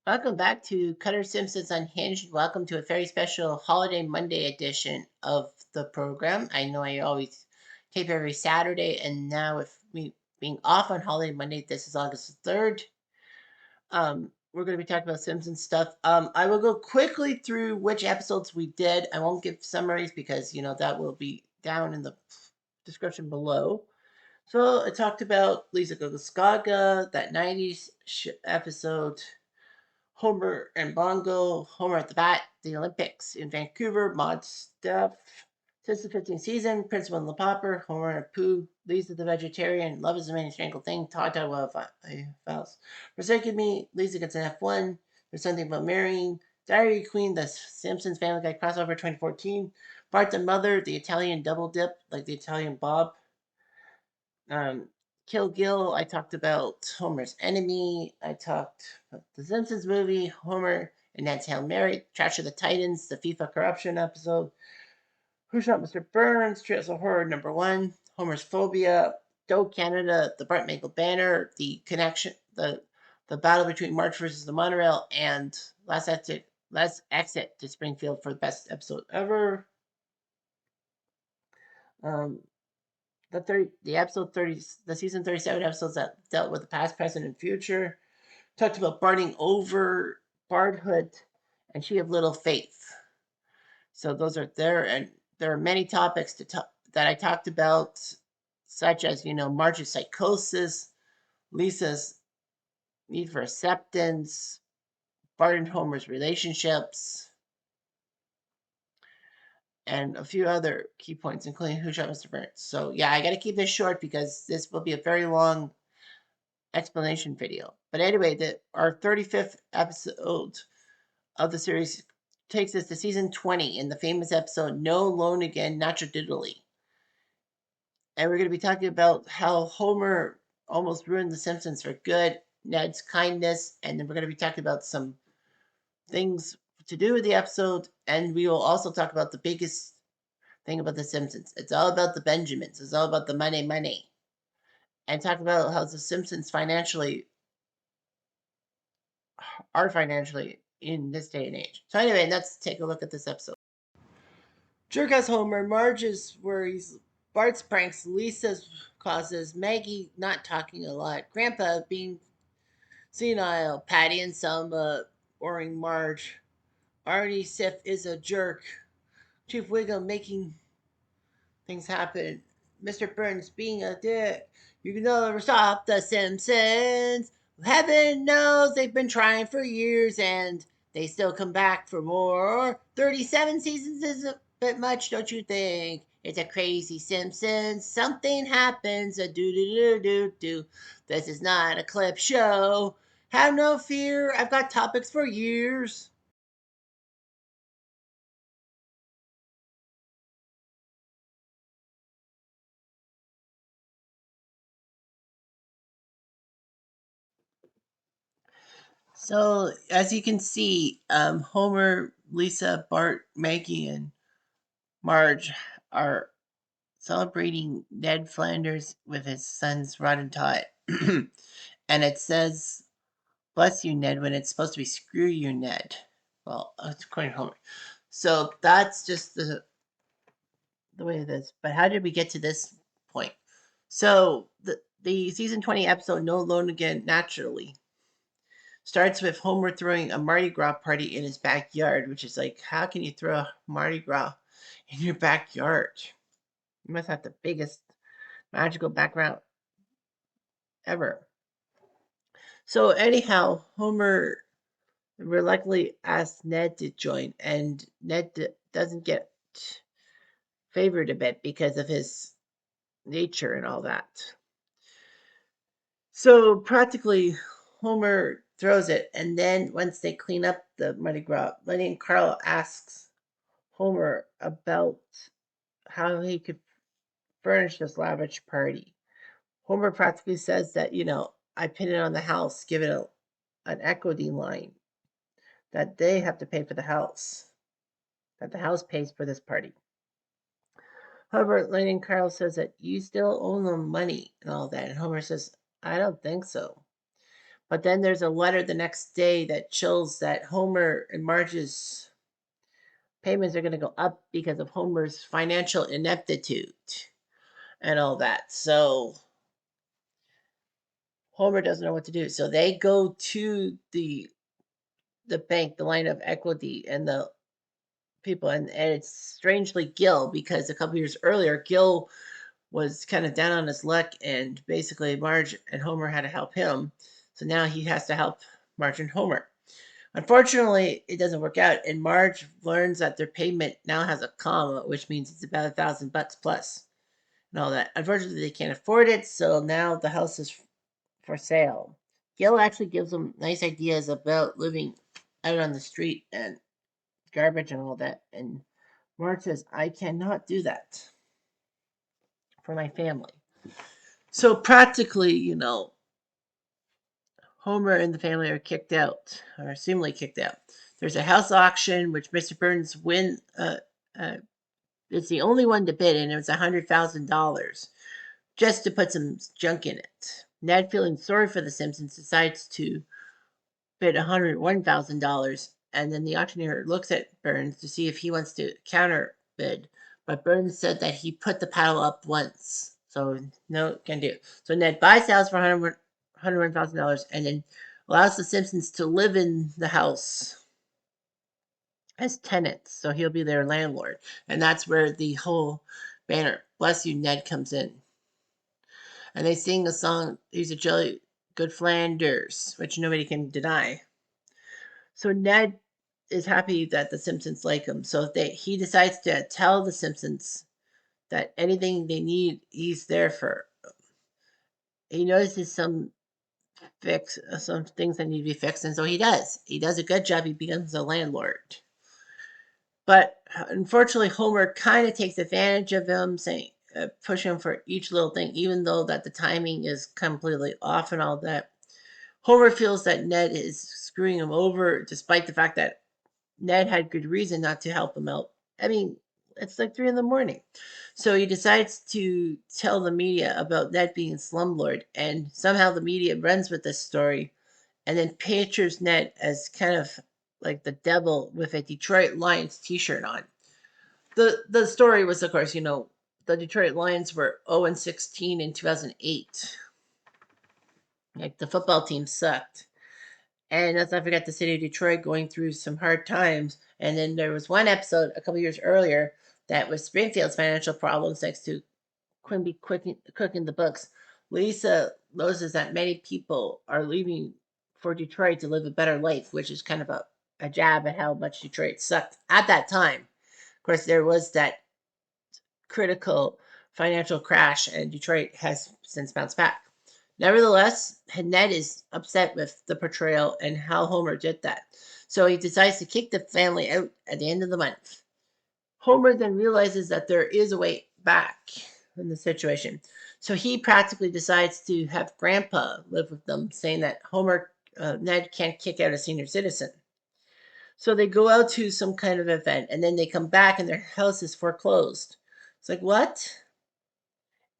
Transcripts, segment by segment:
Welcome back to Cutter Simpsons Unhinged. Welcome to a very special Holiday Monday edition of the program. I know I always tape every Saturday, and now with me being off on Holiday Monday, this is August the 3rd. We're going to be talking about Simpsons stuff. I will go quickly through which episodes we did. I won't give summaries because, that will be down in the description below. So I talked about Lisa Gogoskaga, that 90s episode. Homer and Bongo, Homer at the Bat, the Olympics in Vancouver, Mod Stuff, since the 15th season, Principal and the Popper, Homer and Pooh, Lisa the Vegetarian, Love is the Main Strangled Thing, Tata Files. Forsaken Me, Lisa gets an F1, There's Something About Marrying, Diary Queen, The Simpsons Family Guy crossover 2014, Bart the Mother, The Italian Double Dip, like the Italian Bob, um, Kill Gill, I talked about Homer's Enemy. I talked about the Simpsons movie, Homer and Ned's Hail Mary, Trash of the Titans, the FIFA corruption episode, Who Shot Mr. Burns, Trails of Horror #1, Homer's Phobia, Doe Canada, the Bart Mangle Banner, the connection, the battle between March versus the Monorail, and Last Exit to Springfield for the best episode ever. Um, the episode 30, the season 37 episodes that dealt with the past, present, and future. Talked about Barding over, Bardhood, and She of Little Faith. So those are there, and there are many topics that I talked about, such as Marge's psychosis, Lisa's need for acceptance, Bart and Homer's relationships, and a few other key points, including Who Shot Mr. Burns. So yeah, I got to keep this short because this will be a very long explanation video. But anyway, our 35th episode of the series takes us to season 20 in the famous episode No Loan Again, Nacho Diddley. And we're going to be talking about how Homer almost ruined The Simpsons for good, Ned's kindness, and then we're going to be talking about some things to do with the episode, and we will also talk about the biggest thing about The Simpsons. It's all about the Benjamins. It's all about the money. And talk about how The Simpsons are financially in this day and age. So anyway, let's take a look at this episode. Jerkass Homer, Marge's worries, Bart's pranks, Lisa's causes, Maggie not talking a lot, Grandpa being senile, Patty and Selma boring Marge, Arnie Sif is a jerk, Chief Wiggum making things happen, Mr. Burns being a dick. You can never stop the Simpsons. Heaven knows they've been trying for years and they still come back for more. 37 seasons is a bit much, don't you think? It's a crazy Simpsons. Something happens. A do do do do do. This is not a clip show. Have no fear. I've got topics for years. So, as you can see, Homer, Lisa, Bart, Maggie, and Marge are celebrating Ned Flanders with his sons Rod and Todd. And it says, bless you, Ned, when it's supposed to be screw you, Ned. Well, it's according to Homer. So that's just the way it is. But how did we get to this point? So the season 20 episode, No Loan Again, naturally starts with Homer throwing a Mardi Gras party in his backyard, which is like, how can you throw a Mardi Gras in your backyard? You must have the biggest magical background ever. So anyhow, Homer reluctantly asks Ned to join, and Ned doesn't get favored a bit because of his nature and all that. So practically, Homer throws it, and then once they clean up the Mardi Gras, Lenny and Carl asks Homer about how he could furnish this lavish party. Homer practically says that, I pin it on the house, give it an equity line, that they have to pay for the house, that the house pays for this party. However, Lenny and Carl says that you still owe them money and all that. And Homer says, I don't think so. But then there's a letter the next day that shows that Homer and Marge's payments are going to go up because of Homer's financial ineptitude and all that. So Homer doesn't know what to do. So they go to the bank, the line of equity, and the people, and it's strangely Gil, because a couple years earlier Gil was kind of down on his luck, and basically Marge and Homer had to help him. So now he has to help Marge and Homer. Unfortunately, it doesn't work out, and Marge learns that their payment now has a comma, which means it's about $1,000 plus and all that. Unfortunately, they can't afford it, so now the house is for sale. Gil actually gives them nice ideas about living out on the street and garbage and all that, and Marge says, "I cannot do that for my family." So practically, Homer and the family are kicked out, or seemingly kicked out. There's a house auction, which Mr. Burns win. It's the only one to bid, and it was $100,000 just to put some junk in it. Ned, feeling sorry for the Simpsons, decides to bid $101,000, and then the auctioneer looks at Burns to see if he wants to counter bid, but Burns said that he put the paddle up once, so no, can do. So Ned buys the house for $101,000, and then allows the Simpsons to live in the house as tenants, so he'll be their landlord, and that's where the whole banner "Bless You, Ned" comes in, and they sing a song. He's a jolly good Flanders, which nobody can deny. So Ned is happy that the Simpsons like him. So he decides to tell the Simpsons that anything they need, he's there for. He notices some things that need to be fixed, and so he does. He does a good job. He becomes a landlord. But unfortunately, Homer kind of takes advantage of him, saying, push him for each little thing, even though that the timing is completely off and all that. Homer feels that Ned is screwing him over, despite the fact that Ned had good reason not to help him out. I mean, it's like 3 in the morning. So he decides to tell the media about Ned being a slumlord, and somehow the media runs with this story and then pictures Ned as kind of like the devil with a Detroit Lions t-shirt on. The story was, of course, the Detroit Lions were 0-16 in 2008. Like, the football team sucked. And let's not forget the city of Detroit going through some hard times. And then there was one episode a couple years earlier that was Springfield's financial problems, thanks to Quimby cooking the books. Lisa notices that many people are leaving for Detroit to live a better life, which is kind of a jab at how much Detroit sucked at that time. Of course, there was that critical financial crash, and Detroit has since bounced back. Nevertheless, Ned is upset with the portrayal and how Homer did that. So he decides to kick the family out at the end of the month. Homer then realizes that there is a way back in the situation. So he practically decides to have Grandpa live with them, saying that Ned can't kick out a senior citizen. So they go out to some kind of event, and then they come back and their house is foreclosed. It's like, what?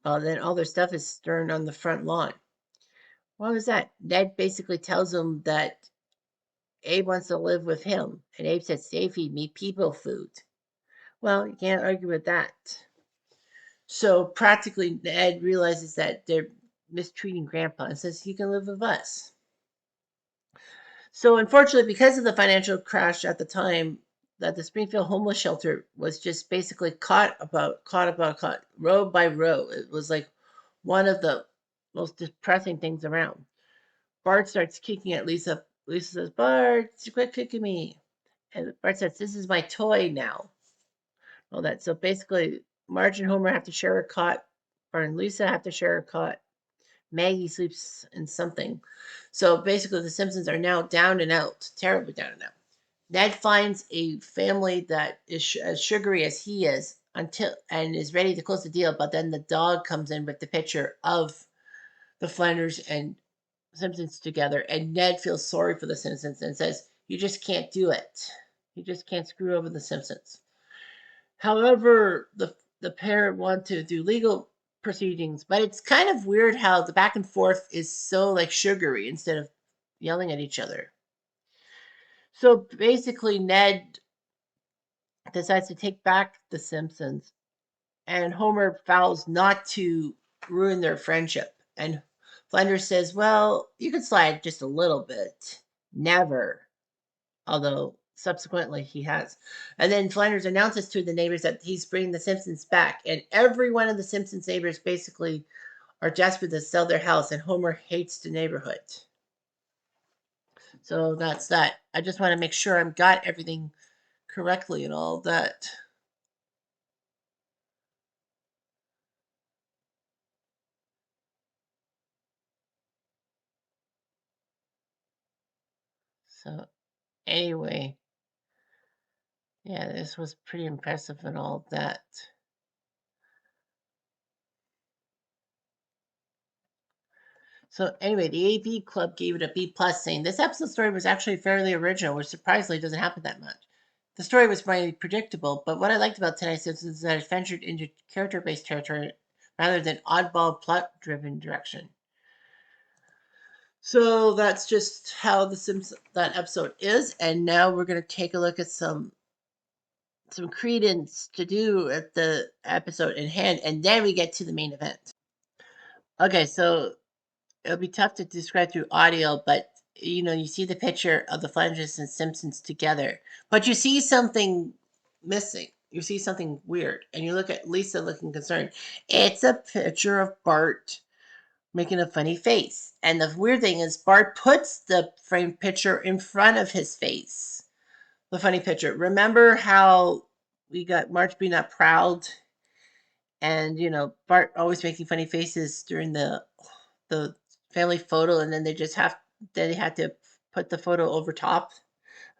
Then all their stuff is stored on the front lawn. What was that? Ned basically tells them that Abe wants to live with him, and Abe says they feed me people food. Well, you can't argue with that. So practically, Ned realizes that they're mistreating Grandpa and says he can live with us. So unfortunately, because of the financial crash at the time, that the Springfield homeless shelter was just basically caught, row by row. It was like one of the most depressing things around. Bart starts kicking at Lisa. Lisa says, "Bart, quit kicking me." And Bart says, "This is my toy now." All that. So basically, Marge and Homer have to share a cot. Bart and Lisa have to share a cot. Maggie sleeps in something. So basically, the Simpsons are now down and out, terribly down and out. Ned finds a family that is as sugary as he is and is ready to close the deal. But then the dog comes in with the picture of the Flanders and Simpsons together, and Ned feels sorry for the Simpsons and says, "You just can't do it. You just can't screw over the Simpsons." However, the pair want to do legal proceedings, but it's kind of weird how the back and forth is so like sugary instead of yelling at each other. So basically, Ned decides to take back the Simpsons, and Homer vows not to ruin their friendship. And Flanders says, "Well, you can slide just a little bit. Never." Although subsequently he has. And then Flanders announces to the neighbors that he's bringing the Simpsons back. And every one of the Simpsons neighbors basically are desperate to sell their house, and Homer hates the neighborhood. So that's that. I just want to make sure I've got everything correctly and all that. So anyway, yeah, this was pretty impressive and all that. So anyway, the AV Club gave it a B plus, saying this episode story was actually fairly original, which surprisingly doesn't happen that much. The story was mainly predictable, but what I liked about tonight's episode is that it ventured into character-based territory rather than oddball plot-driven direction. So that's just how the Simpsons that episode is, and now we're going to take a look at some credence to do at the episode in hand, and then we get to the main event. Okay, so it'll be tough to describe through audio, but you see the picture of the Flanders and Simpsons together, but you see something missing. You see something weird, and you look at Lisa looking concerned. It's a picture of Bart making a funny face. And the weird thing is, Bart puts the framed picture in front of his face. The funny picture. Remember how we got Marge being not proud, and Bart always making funny faces during the family photo, and then they had to put the photo over top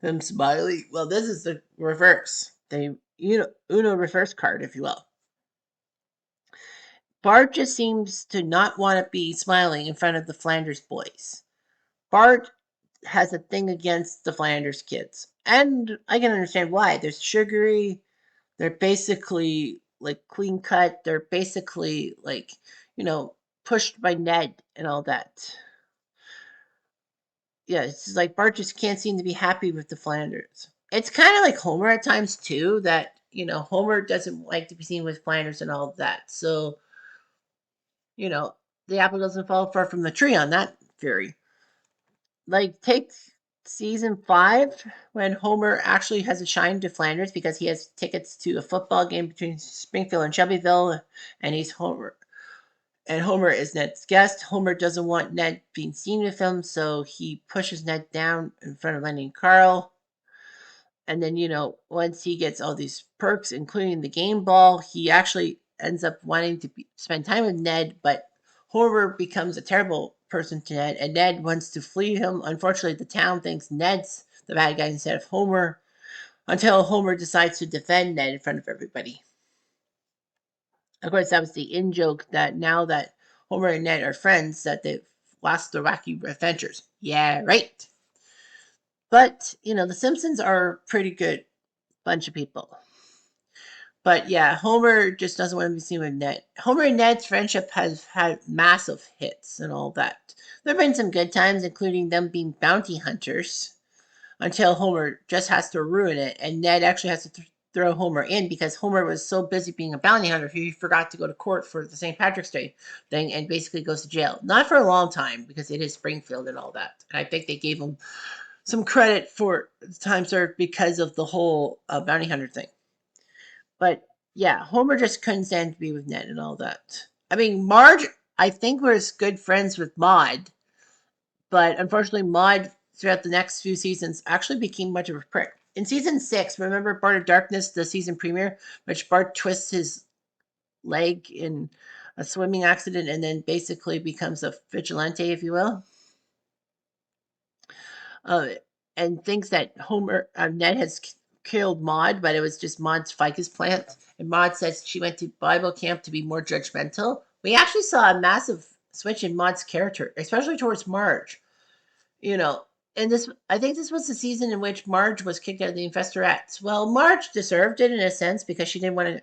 him smiling. Well, this is the reverse. They Uno reverse card, if you will. Bart just seems to not want to be smiling in front of the Flanders boys. Bart has a thing against the Flanders kids, and I can understand why. They're sugary. They're basically like clean cut. They're basically like pushed by Ned and all that. Yeah, it's like Bart just can't seem to be happy with the Flanders. It's kind of like Homer at times too. That Homer doesn't like to be seen with Flanders and all of that. So you know the apple doesn't fall far from the tree on that theory. Like take season 5 when Homer actually has a shine to Flanders because he has tickets to a football game between Springfield and Shelbyville, and he's Homer. And Homer is Ned's guest. Homer doesn't want Ned being seen with him, so he pushes Ned down in front of Lenny and Carl. And then, once he gets all these perks, including the game ball, he actually ends up wanting to spend time with Ned, but Homer becomes a terrible person to Ned, and Ned wants to flee him. Unfortunately, the town thinks Ned's the bad guy instead of Homer, until Homer decides to defend Ned in front of everybody. Of course, that was the in joke that now that Homer and Ned are friends, that they've lost their wacky adventures. Yeah, right. But, the Simpsons are a pretty good bunch of people. But yeah, Homer just doesn't want to be seen with Ned. Homer and Ned's friendship has had massive hits and all that. There have been some good times, including them being bounty hunters, until Homer just has to ruin it, and Ned actually has to throw Homer in because Homer was so busy being a bounty hunter he forgot to go to court for the St. Patrick's Day thing and basically goes to jail. Not for a long time because it is Springfield and all that. And I think they gave him some credit for the time served because of the whole bounty hunter thing. But yeah, Homer just couldn't stand to be with Ned and all that. I mean, Marge, I think, was good friends with Maud, but unfortunately, Maud, throughout the next few seasons, actually became much of a prick. In season 6, remember Bart of Darkness, the season premiere, which Bart twists his leg in a swimming accident and then basically becomes a vigilante, if you will? uh, and thinks that Ned has killed Maud, but it was just Maud's ficus plant. And Maud says she went to Bible camp to be more judgmental. We actually saw a massive switch in Maud's character, especially towards Marge. You know, and I think this was the season in which Marge was kicked out of the Infestorates. Well, Marge deserved it in a sense because she didn't want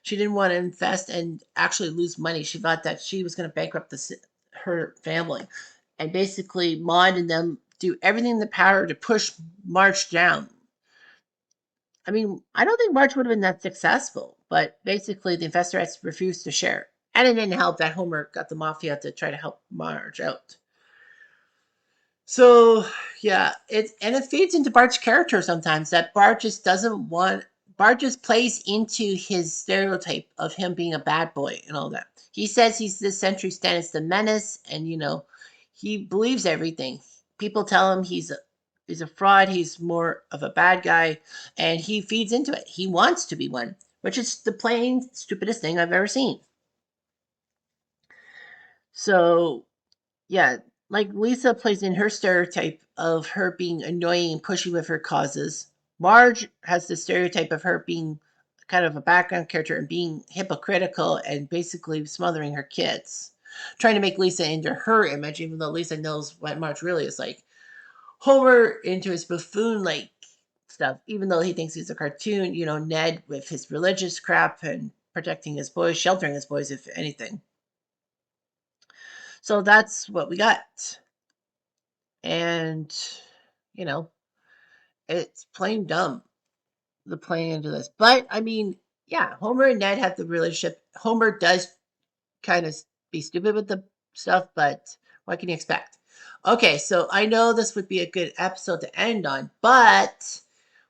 to invest and actually lose money. She thought that she was going to bankrupt her family, and basically Maud and them do everything in the power to push Marge down. I mean, I don't think Marge would have been that successful, but basically the investorettes refused to share. And it didn't help that Homer got the mafia to try to help Marge out. So yeah, it feeds into Bart's character sometimes that Bart just doesn't want. Bart just plays into his stereotype of him being a bad boy and all that. He says he's this century Stannis the menace, and he believes everything. People tell him he's a fraud. He's more of a bad guy, and he feeds into it. He wants to be one, which is the plain stupidest thing I've ever seen. So yeah, like Lisa plays in her stereotype of her being annoying and pushy with her causes. Marge has the stereotype of her being kind of a background character and being hypocritical and basically smothering her kids, trying to make Lisa into her image, even though Lisa knows what Marge really is like. Homer into his buffoon like stuff, even though he thinks he's a cartoon. Ned with his religious crap and protecting his boys, sheltering his boys, if anything. So that's what we got. And, you know, it's plain dumb, the playing into this. But, I mean, yeah, Homer and Ned have the relationship. Homer does kind of be stupid with the stuff, but what can you expect? Okay, so I know this would be a good episode to end on, but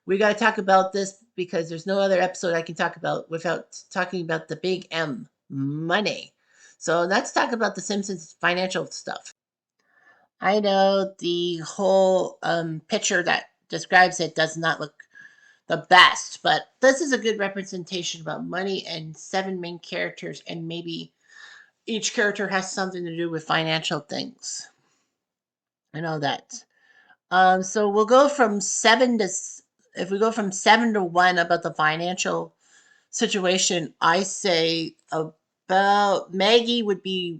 we got to talk about this because there's no other episode I can talk about without talking about the big M, money. So let's talk about the Simpsons financial stuff. I know the whole picture that describes it does not look the best, but this is a good representation about money and seven main characters, and maybe each character has something to do with financial things and all that. So we'll go from if we go from 7 to 1 about the financial situation, I say about Maggie would be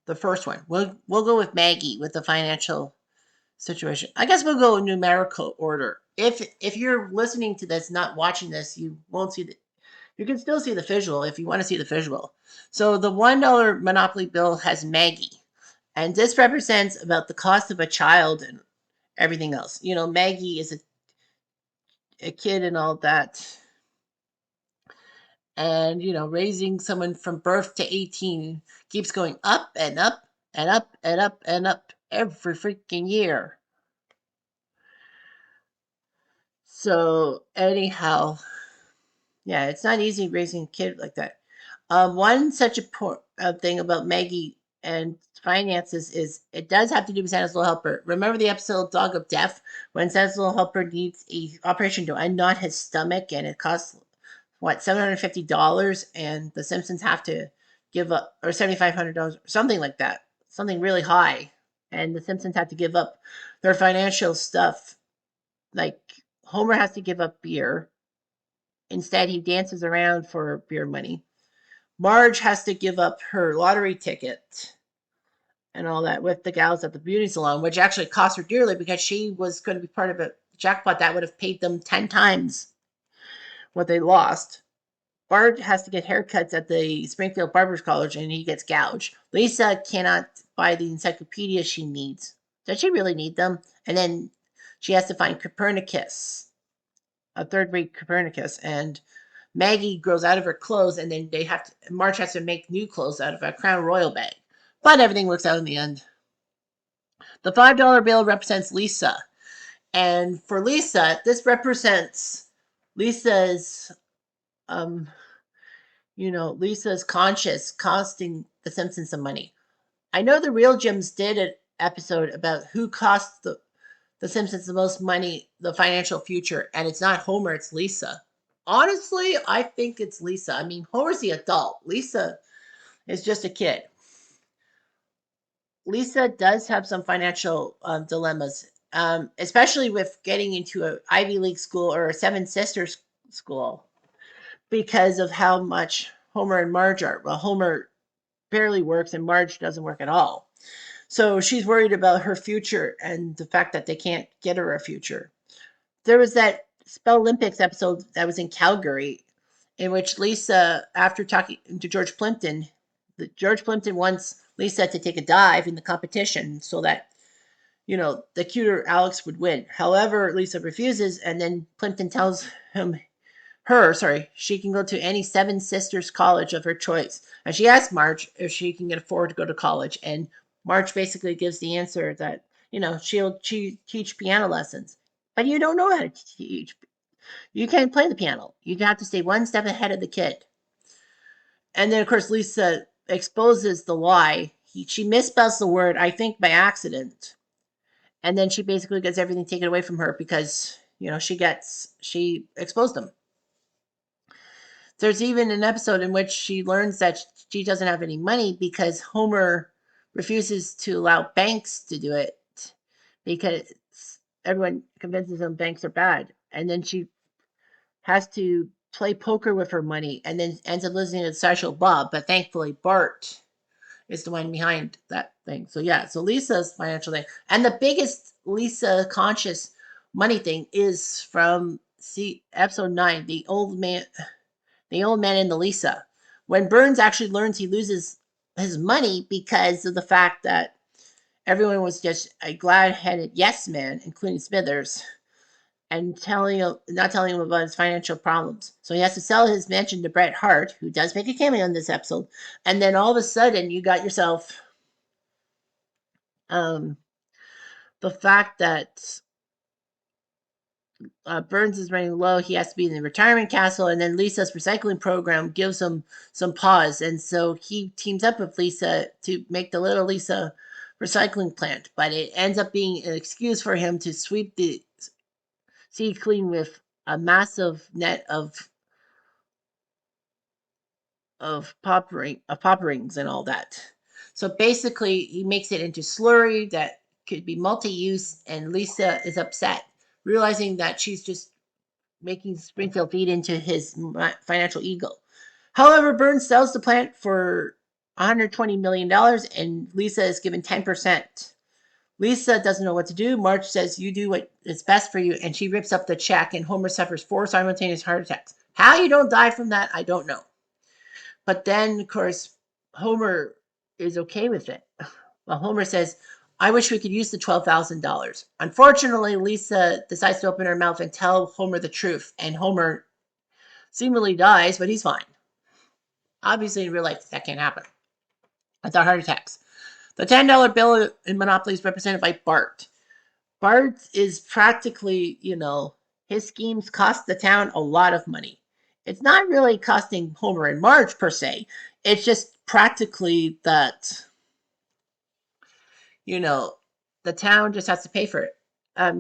the first one. We'll go with Maggie with the financial situation. I guess we'll go in numerical order. If you're listening to this, not watching this, you won't see the. You can still see the visual if you want to see the visual. So the $1 Monopoly bill has Maggie, and this represents about the cost of a child and everything else. Maggie is a kid and all that, and raising someone from birth to 18 keeps going up and up and up and up and up every freaking year. So anyhow, yeah, it's not easy raising a kid like that. One such a thing about Maggie and finances is it does have to do with Santa's Little Helper. Remember the episode Dog of Death when Santa's Little Helper needs a operation to unknot his stomach and it costs what $750 and the Simpsons have to give up or $7,500 something like that, something really high, and the Simpsons have to give up their financial stuff like Homer has to give up beer. Instead, he dances around for beer money. Marge has to give up her lottery ticket and all that with the gals at the beauty salon, which actually cost her dearly because she was going to be part of a jackpot that would have paid them 10 times what they lost. Bart has to get haircuts at the Springfield Barbers College and he gets gouged. Lisa cannot buy the encyclopedia she needs. Does she really need them? And then she has to find Copernicus, a third rate Copernicus, and Maggie grows out of her clothes, and then Marge has to make new clothes out of a Crown Royal bag. But everything works out in the end. The $5 bill represents Lisa. And for Lisa, this represents Lisa's, um, Lisa's conscience costing the Simpsons some money. I know the Real Gems did an episode about who cost the Simpsons the most money, the financial future, and it's not Homer, it's Lisa. Honestly, I think it's Lisa. I mean, Homer's the adult. Lisa is just a kid. Lisa does have some financial dilemmas, especially with getting into an Ivy League school or a Seven Sisters school because of how much Homer and Marge are. Well, Homer barely works and Marge doesn't work at all. So she's worried about her future and the fact that they can't get her a future. There was that Spell Olympics episode that was in Calgary, in which Lisa, after talking to George Plimpton, George Plimpton wants Lisa to take a dive in the competition so that, the cuter Alex would win. However, Lisa refuses, and then Plimpton tells she can go to any Seven Sisters college of her choice. And she asks Marge if she can afford to go to college. And Marge basically gives the answer that, she'll teach piano lessons. But you don't know how to teach. You can't play the piano. You have to stay one step ahead of the kid. And then, of course, Lisa exposes the lie. She misspells the word, I think, by accident. And then she basically gets everything taken away from her because, she exposed them. There's even an episode in which she learns that she doesn't have any money because Homer refuses to allow banks to do it because everyone convinces them banks are bad. And then she has to play poker with her money and then ends up losing to Sideshow Bob. But thankfully, Bart is the one behind that thing. So, yeah, so Lisa's financial thing. And the biggest Lisa conscious money thing is from episode 9, the old man and the Lisa. When Burns actually learns he loses his money because of the fact that everyone was just a glad-headed yes man, including Smithers, and not telling him about his financial problems. So he has to sell his mansion to Bret Hart, who does make a cameo in this episode, and then all of a sudden you got yourself the fact that Burns is running low. He has to be in the retirement castle, and then Lisa's recycling program gives him some pause, and so he teams up with Lisa to make the Little Lisa recycling plant. But it ends up being an excuse for him to sweep the sea clean with a massive net of pop rings and all that. So basically, he makes it into slurry that could be multi-use, and Lisa is upset, realizing that she's just making Springfield feed into his financial ego. However, Burns sells the plant for $120 million, and Lisa is given 10%. Lisa doesn't know what to do. Marge says, you do what is best for you, and she rips up the check, and Homer suffers 4 simultaneous heart attacks. How you don't die from that, I don't know. But then, of course, Homer is okay with it. Well, Homer says, I wish we could use the $12,000. Unfortunately, Lisa decides to open her mouth and tell Homer the truth, and Homer seemingly dies, but he's fine. Obviously, in real life, that can't happen without heart attacks. The $10 bill in Monopoly is represented by Bart. Bart is practically, his schemes cost the town a lot of money. It's not really costing Homer and Marge per se. It's just practically that, the town just has to pay for it.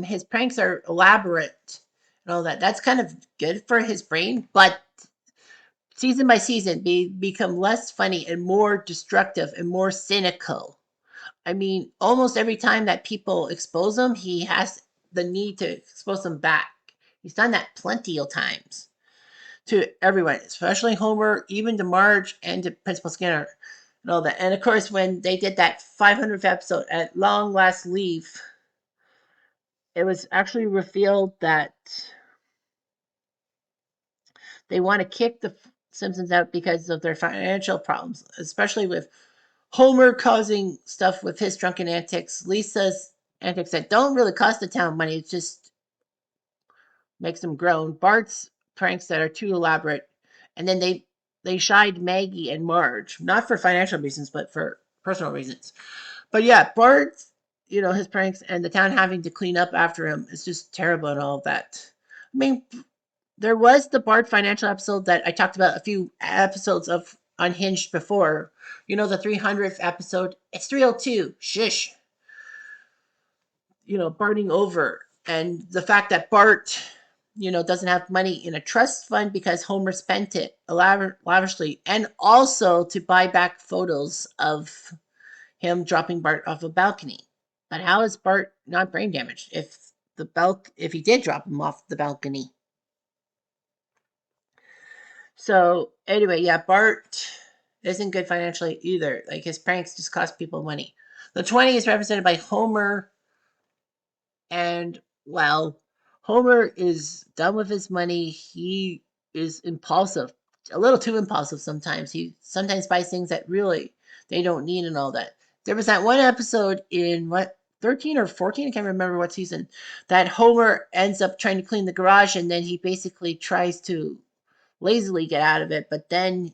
His pranks are elaborate and all that. That's kind of good for his brain, but season by season, become less funny and more destructive and more cynical. I mean, almost every time that people expose him, he has the need to expose them back. He's done that plenty of times to everyone, especially Homer, even to Marge and to Principal Skinner and all that. And of course, when they did that 500th episode at Long Last Leave, it was actually revealed that they want to kick the Simpsons out because of their financial problems, especially with Homer causing stuff with his drunken antics, Lisa's antics that don't really cost the town money, it just makes them groan, Bart's pranks that are too elaborate, and then they shied Maggie and Marge, not for financial reasons, but for personal reasons. But yeah, Bart, his pranks and the town having to clean up after him is just terrible and all of that. I mean, there was the Bart financial episode that I talked about a few episodes of Unhinged before. The 300th episode. It's 302. Shush. Barting over. And the fact that Bart, doesn't have money in a trust fund because Homer spent it lavishly. And also to buy back photos of him dropping Bart off a balcony. But how is Bart not brain damaged if he did drop him off the balcony? So anyway, yeah, Bart isn't good financially either. Like his pranks just cost people money. The 20 is represented by Homer, and well, Homer is done with his money. He is impulsive, a little too impulsive sometimes. He sometimes buys things that really they don't need and all that. There was that one episode in 13 or 14, I can't remember what season, that Homer ends up trying to clean the garage and then he basically tries to lazily get out of it. But then,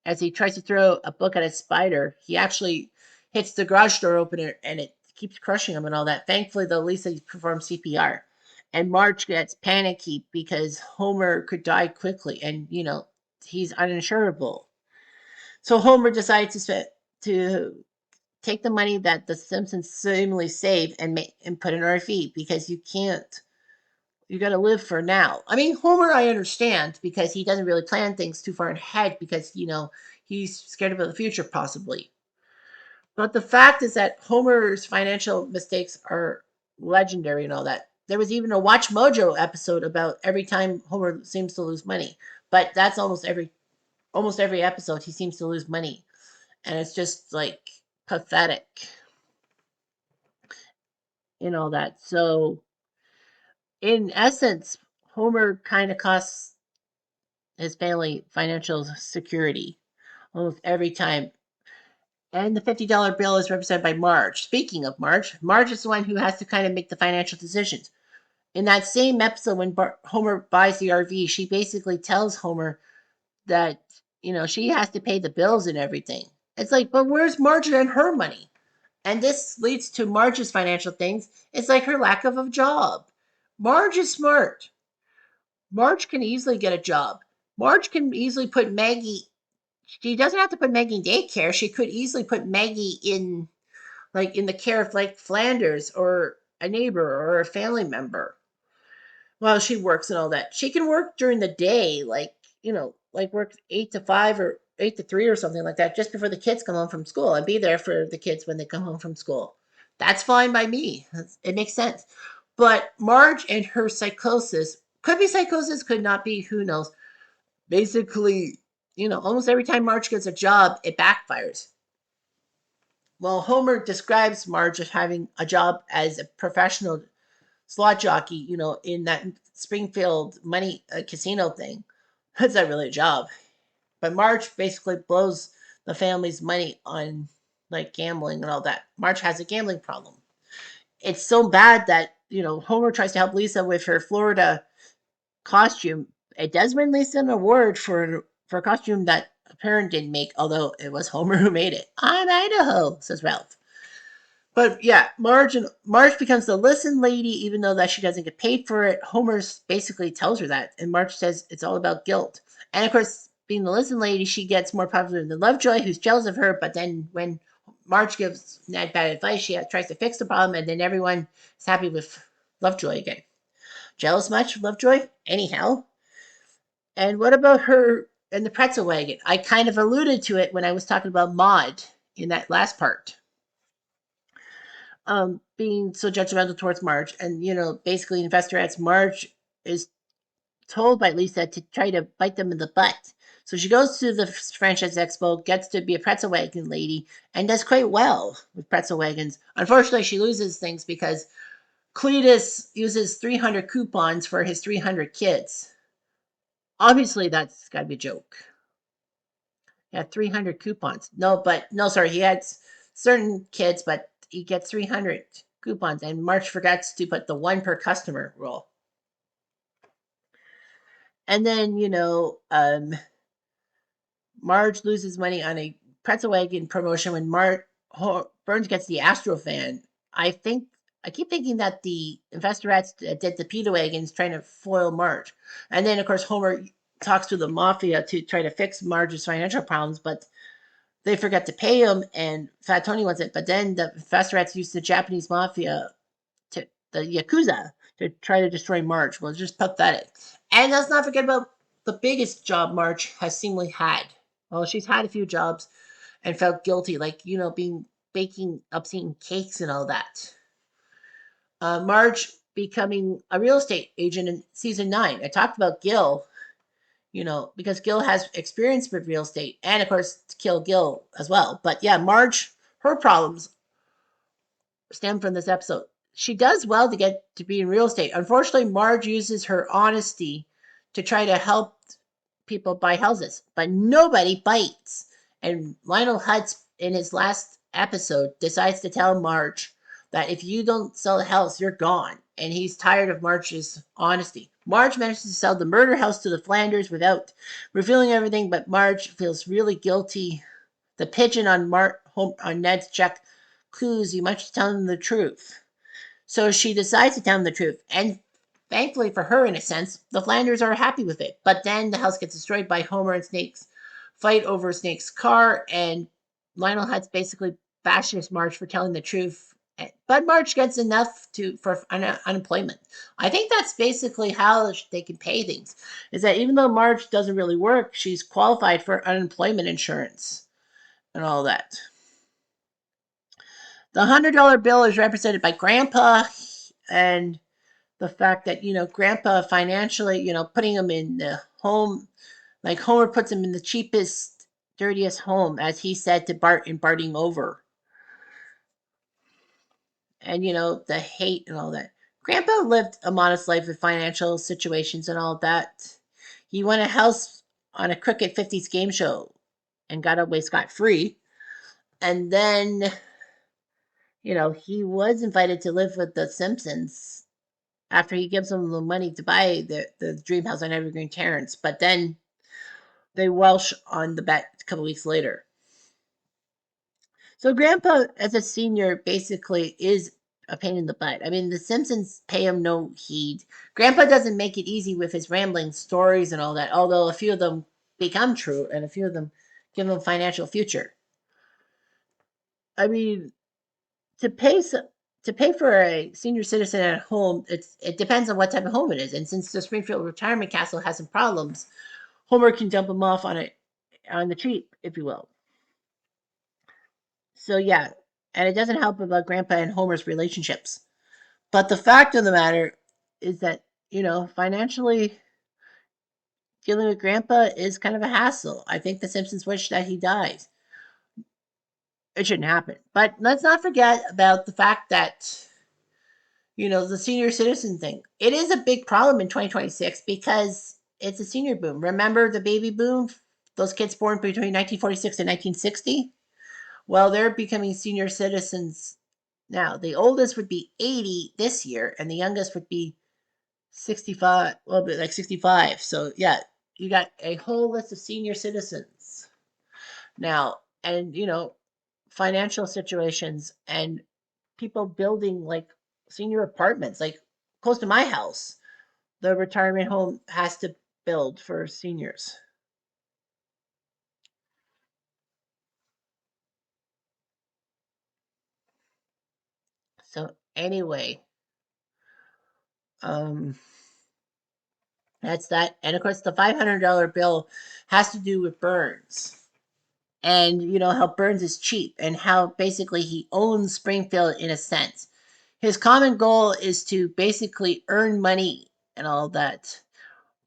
as he tries to throw a book at a spider, he actually hits the garage door opener and it keeps crushing him and all that. Thankfully, though, Lisa performs CPR. And Marge gets panicky because Homer could die quickly and, he's uninsurable. So Homer decides to take the money that the Simpsons seemingly saved and put in RV because you can't. You got to live for now. I mean, Homer, I understand because he doesn't really plan things too far ahead because he's scared about the future possibly. But the fact is that Homer's financial mistakes are legendary and all that. There was even a Watch Mojo episode about every time Homer seems to lose money, but that's almost every episode he seems to lose money, and it's just like pathetic and all that. So, in essence, Homer kind of costs his family financial security almost every time. And the $50 bill is represented by Marge. Speaking of Marge, Marge is the one who has to kind of make the financial decisions. In that same episode, when Homer buys the RV, she basically tells Homer that, she has to pay the bills and everything. It's like, but where's Marge and her money? And this leads to Marge's financial things. It's like her lack of a job. Marge is smart. Marge can easily get a job. Marge can easily put Maggie. She doesn't have to put Maggie in daycare. She could easily put Maggie in the care of like Flanders or a neighbor or a family member while she works and all that. She can work during the day, like work 8 to 5 or 8 to 3 or something like that, just before the kids come home from school and be there for the kids when they come home from school. That's fine by me. It makes sense. But Marge and her psychosis could be psychosis, could not be, who knows. Basically, almost every time Marge gets a job, it backfires. Well, Homer describes Marge as having a job as a professional slot jockey, in that Springfield money casino thing. That's not really a job. But Marge basically blows the family's money on like gambling and all that. Marge has a gambling problem. It's so bad that, Homer tries to help Lisa with her Florida costume. It does win Lisa an award for a costume that a parent didn't make, although it was Homer who made it. I'm Idaho, says Ralph. But yeah, Marge becomes the listen lady, even though that she doesn't get paid for it. Homer basically tells her that, and Marge says it's all about guilt. And of course, being the listen lady, she gets more popular than Lovejoy, who's jealous of her. But then when Marge gives Ned bad advice, she tries to fix the problem, and then everyone is happy with Lovejoy again. Jealous much, Lovejoy? Anyhow. And what about her and the pretzel wagon? I kind of alluded to it when I was talking about Maud in that last part. Being so judgmental towards Marge. And, basically, Investorettes, Marge is told by Lisa to try to bite them in the butt. So she goes to the franchise expo, gets to be a pretzel wagon lady, and does quite well with pretzel wagons. Unfortunately, she loses things because Cletus uses 300 coupons for his 300 kids. Obviously, that's got to be a joke. He had 300 coupons. No, sorry, he had certain kids, but he gets 300 coupons, and Marge forgets to put the one per customer rule. And then, Marge loses money on a pretzel wagon promotion when Burns gets the Astro fan. I keep thinking that the Investorettes did the Pita wagons trying to foil Marge. And then, of course, Homer talks to the mafia to try to fix Marge's financial problems, but they forget to pay him, and Fat Tony wants it. But then the Investorettes use the Japanese mafia, the Yakuza, to try to destroy Marge. Well, it's just pathetic. And let's not forget about the biggest job Marge has seemingly had. Well, she's had a few jobs and felt guilty, like, baking obscene cakes and all that. Marge becoming a real estate agent in season 9. I talked about Gil, because Gil has experience with real estate, and of course, to kill Gil as well. But yeah, Marge, her problems stem from this episode. She does well to get to be in real estate. Unfortunately, Marge uses her honesty to try to help people buy houses, but nobody bites. And Lionel Hutz, in his last episode, decides to tell Marge that if you don't sell the house, you're gone. And he's tired of Marge's honesty. Marge manages to sell the murder house to the Flanders without revealing everything, but Marge feels really guilty. The pigeon on on Ned's check clues you much to tell him the truth. So she decides to tell him the truth. And thankfully for her, in a sense, the Flanders are happy with it. But then the house gets destroyed by Homer and Snake's fight over Snake's car, and Lionel Hutz basically bashes Marge for telling the truth. But Marge gets enough for unemployment. I think that's basically how they can pay things. Is that even though Marge doesn't really work, she's qualified for unemployment insurance and all that. The $100 bill is represented by Grandpa, and the fact that Grandpa financially, putting him in the home, like Homer puts him in the cheapest, dirtiest home, as he said to Bart in Barting Over, and the hate and all that. Grandpa lived a modest life with financial situations and all that. He won a house on a crooked '50s game show and got away scot free, and then he was invited to live with the Simpsons after he gives them the money to buy the dream house on Evergreen Terrace. But then they Welsh on the bet a couple weeks later. So Grandpa, as a senior, basically is a pain in the butt. I mean, the Simpsons pay him no heed. Grandpa doesn't make it easy with his rambling stories and all that, although a few of them become true and a few of them give him a financial future. I mean, to pay to pay for a senior citizen at home, it depends on what type of home it is. And since the Springfield Retirement Castle has some problems, Homer can dump him off on the cheap, if you will. So yeah, and it doesn't help about Grandpa and Homer's relationships. But the fact of the matter is that financially dealing with Grandpa is kind of a hassle. I think the Simpsons wish that he dies. It shouldn't happen. But let's not forget about the fact that the senior citizen thing. It is a big problem in 2026 because it's a senior boom. Remember the baby boom? Those kids born between 1946 and 1960? Well, they're becoming senior citizens now. The oldest would be 80 this year, and the youngest would be 65, well, like 65. So, yeah, you got a whole list of senior citizens now. And, financial situations and people building like senior apartments, like close to my house. The retirement home has to build for seniors. So anyway, um, that's that. And of course, the $500 bill has to do with Burns. And how Burns is cheap and how basically he owns Springfield in a sense. His common goal is to basically earn money and all that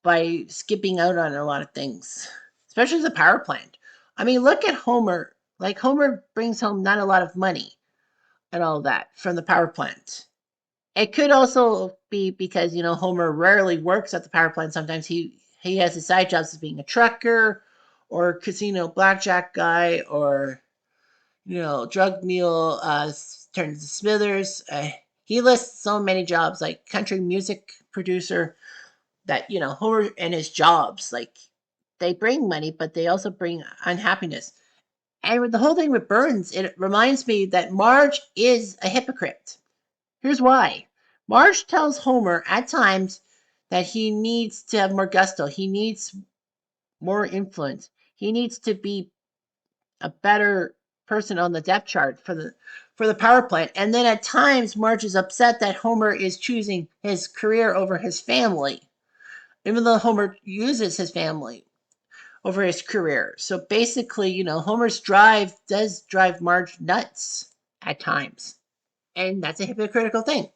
by skipping out on a lot of things, especially the power plant. I mean, look at Homer. Like, Homer brings home not a lot of money and all that from the power plant. It could also be because Homer rarely works at the power plant. Sometimes he has his side jobs as being a trucker or casino blackjack guy or drug mule turns to Smithers. He lists so many jobs like country music producer that Homer and his jobs, like, they bring money, but they also bring unhappiness. And with the whole thing with Burns, it reminds me that Marge is a hypocrite. Here's why. Marge tells Homer at times that he needs to have more gusto. He needs more influence. He needs to be a better person on the depth chart for the power plant. And then at times Marge is upset that Homer is choosing his career over his family, even though Homer uses his family over his career. So basically, Homer's drive does drive Marge nuts at times. And that's a hypocritical thing.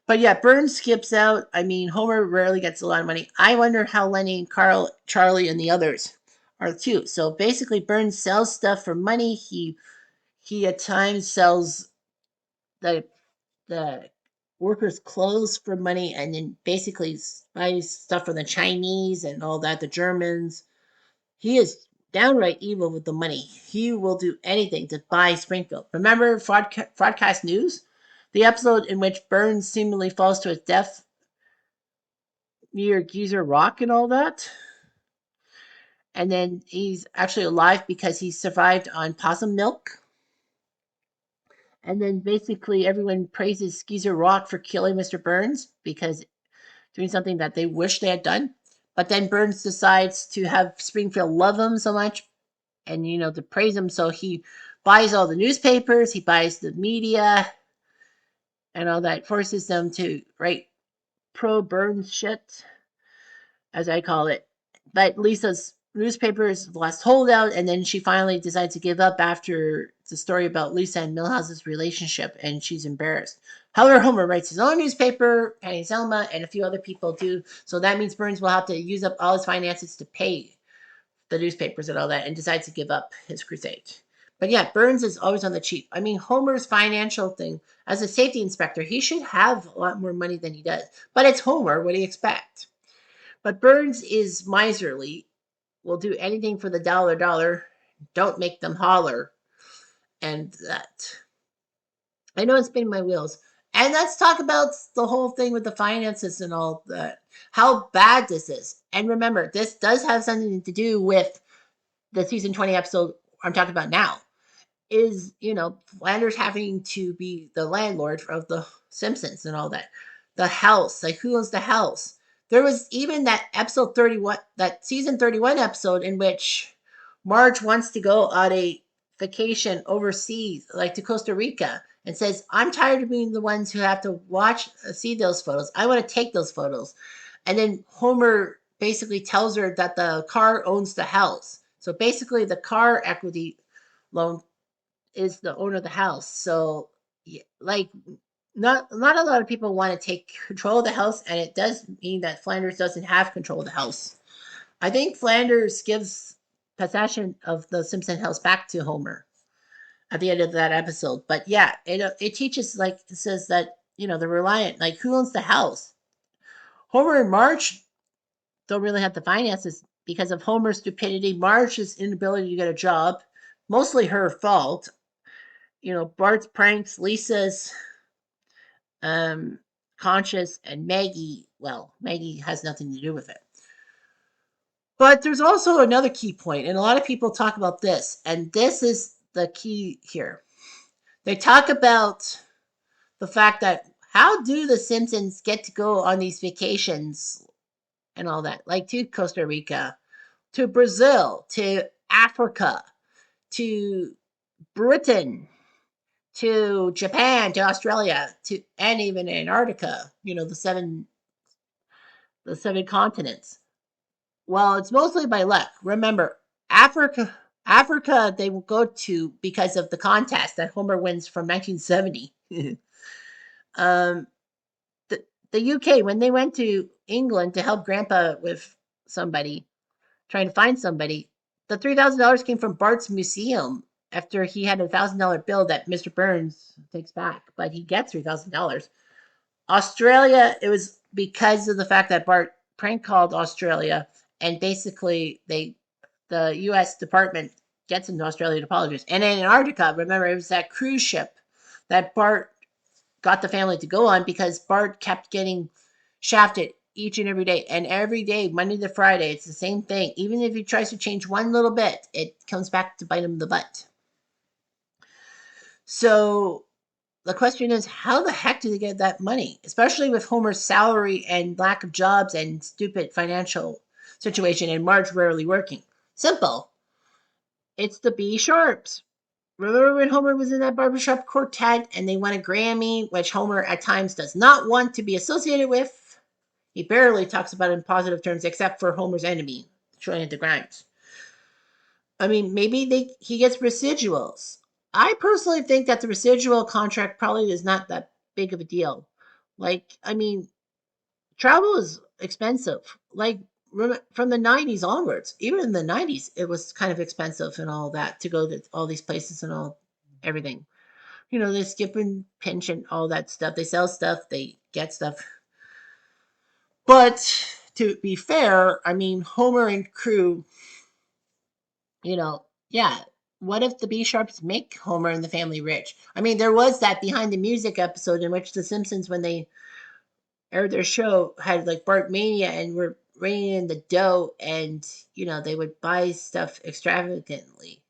But yeah, Burns skips out. I mean, Homer rarely gets a lot of money. I wonder how Lenny, Carl, Charlie, and the others are too. So basically, Burns sells stuff for money. He at times sells the the workers' clothes for money, and then basically buys stuff from the Chinese and all that, the Germans. He is downright evil with the money. He will do anything to buy Springfield. Remember Fraudcast News? The episode in which Burns seemingly falls to his death near Geezer Rock and all that. And then he's actually alive because he survived on possum milk. And then basically everyone praises Geezer Rock for killing Mr. Burns because doing something that they wish they had done. But then Burns decides to have Springfield love him so much and, to praise him. So he buys all the newspapers, he buys the media, and all that, forces them to write pro Burns shit, as I call it. But Lisa's newspaper is the last holdout, and then she finally decides to give up after the story about Lisa and Milhouse's relationship, and she's embarrassed. However, Homer writes his own newspaper, Patty and Selma, and a few other people do. So that means Burns will have to use up all his finances to pay the newspapers and all that, and decides to give up his crusade. But yeah, Burns is always on the cheap. I mean, Homer's financial thing, as a safety inspector, he should have a lot more money than he does. But it's Homer. What do you expect? But Burns is miserly, will do anything for the dollar. Don't make them holler. And that. I know it's spinning my wheels. And let's talk about the whole thing with the finances and all that. How bad this is. And remember, this does have something to do with the season 20 episode I'm talking about now. Is, Flanders having to be the landlord of the Simpsons and all that. The house, like who owns the house? There was even that episode 31, that season 31 episode in which Marge wants to go on a vacation overseas, like to Costa Rica, and says, I'm tired of being the ones who have to see those photos. I want to take those photos. And then Homer basically tells her that the car owns the house. So basically, the car equity loan is the owner of the house. So, like, not a lot of people want to take control of the house, and it does mean that Flanders doesn't have control of the house. I think Flanders gives possession of the Simpson house back to Homer at the end of that episode. But yeah, it teaches, like, it says that they're reliant. Like, who owns the house? Homer and Marge don't really have the finances because of Homer's stupidity, Marge's inability to get a job, mostly her fault. Bart's pranks, Lisa's conscious, and Maggie, well, Maggie has nothing to do with it. But there's also another key point, and a lot of people talk about this, and this is the key here. They talk about the fact that how do the Simpsons get to go on these vacations and all that, like to Costa Rica, to Brazil, to Africa, to Britain, to Japan, to Australia, and even Antarctica, the seven continents. Well, it's mostly by luck. Remember, Africa they will go to because of the contest that Homer wins from 1970. um, the UK, when they went to England to help Grandpa with somebody, trying to find somebody, the $3,000 came from Bart's museum after he had $1,000 bill that Mr. Burns takes back, but he gets $3,000. Australia, it was because of the fact that Bart prank called Australia, and basically the U.S. Department gets into Australia to apologize. And in Antarctica, remember, it was that cruise ship that Bart got the family to go on because Bart kept getting shafted each and every day. And every day, Monday to Friday, it's the same thing. Even if he tries to change one little bit, it comes back to bite him in the butt. So the question is, how the heck do they get that money? Especially with Homer's salary and lack of jobs and stupid financial situation and Marge rarely working. Simple. It's the B Sharps. Remember when Homer was in that barbershop quartet and they won a Grammy, which Homer at times does not want to be associated with? He barely talks about it in positive terms, except for Homer's enemy, Trinity Grimes. I mean, maybe he gets residuals. I personally think that the residual contract probably is not that big of a deal. Like, I mean, travel is expensive. Like, from the 90s onwards, even in the 90s, it was kind of expensive and all that to go to all these places and everything. They skip and pinch and all that stuff. They sell stuff, they get stuff. But to be fair, I mean, Homer and crew, yeah, what if the B sharps make Homer and the family rich? I mean, there was that behind the music episode in which the Simpsons, when they aired their show, had like Bart Mania and were bringing in the dough, and they would buy stuff extravagantly,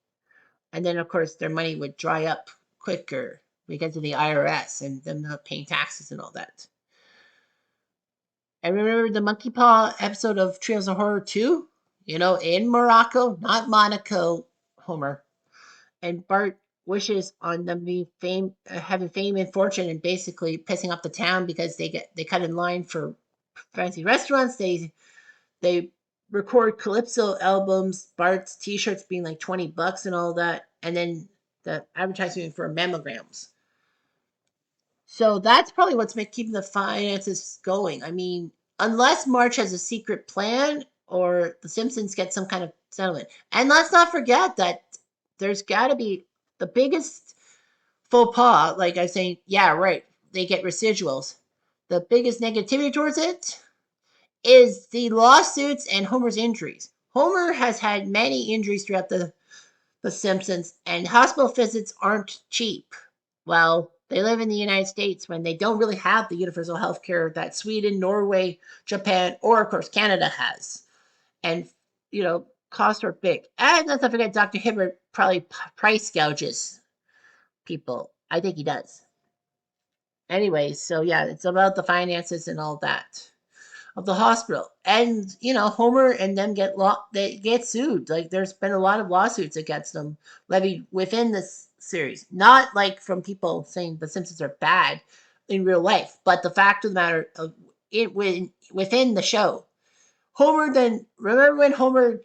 and then of course their money would dry up quicker because of the IRS and them not paying taxes and all that. I remember the Monkey Paw episode of Trios of Horror 2, in Morocco, not Monaco, Homer. And Bart wishes on them being having fame and fortune, and basically pissing off the town because they cut in line for fancy restaurants. They record calypso albums, Bart's T-shirts being like $20 and all that, and then the advertising for mammograms. So that's probably what's keeping the finances going. I mean, unless March has a secret plan or the Simpsons get some kind of settlement. And let's not forget that there's got to be the biggest faux pas, like I was saying, yeah, right, they get residuals. The biggest negativity towards it is the lawsuits and Homer's injuries. Homer has had many injuries throughout the Simpsons, and hospital visits aren't cheap. Well, they live in the United States when they don't really have the universal health care that Sweden, Norway, Japan, or of course Canada has. And, costs are big. And let's not forget, Dr. Hibbert probably price gouges people. I think he does. Anyway, so yeah, it's about the finances and all that of the hospital. And Homer and them they get sued. Like there's been a lot of lawsuits against them levied within this series. Not like from people saying the Simpsons are bad in real life, but the fact of the matter of it within the show. Homer then remember when Homer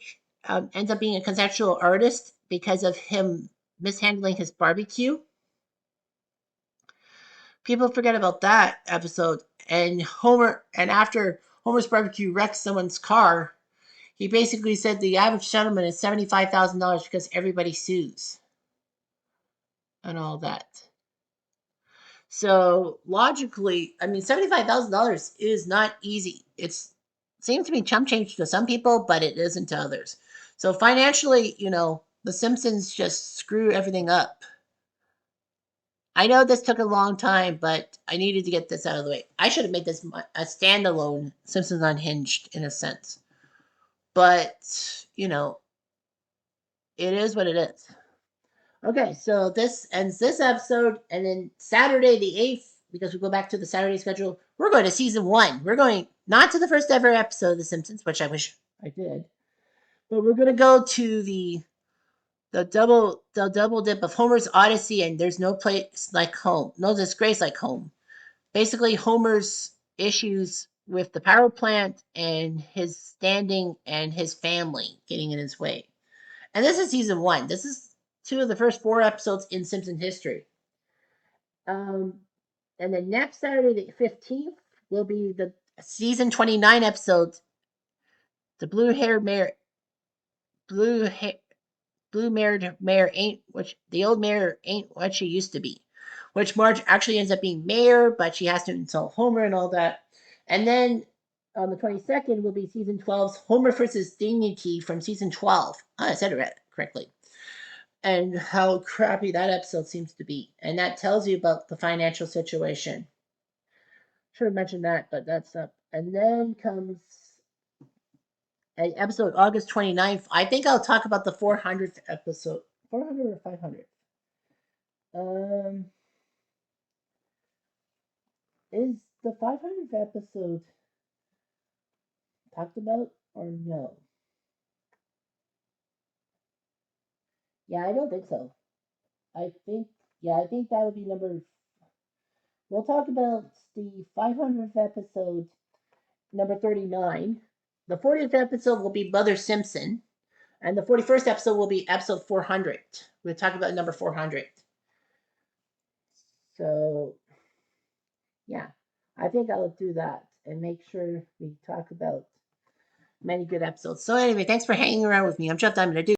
ends up being a conceptual artist because of him mishandling his barbecue? People forget about that episode. And after Homer's barbecue wrecks someone's car, he basically said the average settlement is $75,000 because everybody sues and all that. So logically, I mean, $75,000 is not easy. It's seems to be chump change to some people, but it isn't to others. So financially, the Simpsons just screw everything up. I know this took a long time, but I needed to get this out of the way. I should have made this a standalone Simpsons Unhinged in a sense. But, it is what it is. Okay, so this ends this episode, and then Saturday the 8th, because we go back to the Saturday schedule, we're going to season 1. We're going not to the first ever episode of The Simpsons, which I wish I did, but we're going to go to the double dip of Homer's Odyssey, and there's no place like home, no disgrace like home. Basically, Homer's issues with the power plant and his standing and his family getting in his way. And this is season 1. This is 2 of the first 4 episodes in Simpson history. Um, and then next Saturday, the 15th, will be the season 29 episodes. The blue hair, blue mayor ain't what the old mayor ain't what she used to be, which Marge actually ends up being mayor, but she has to insult Homer and all that. And then on the 22nd will be season 12's Homer versus Dignity from season 12. I said it correctly. And how crappy that episode seems to be. And that tells you about the financial situation. Should have mentioned that, but that's up. And then comes an episode August 29th. I think I'll talk about the 400th episode. 400 or 500? Um, is the 500th episode talked about or no? Yeah, I don't think so. I think, yeah, I think that would be number. We'll talk about the 500th episode, number 39. The 40th episode will be Mother Simpson. And the 41st episode will be episode 400. We'll talk about number 400. So, yeah, I think I'll do that and make sure we talk about many good episodes. So, anyway, thanks for hanging around with me. I'm Jeff Diamond. I do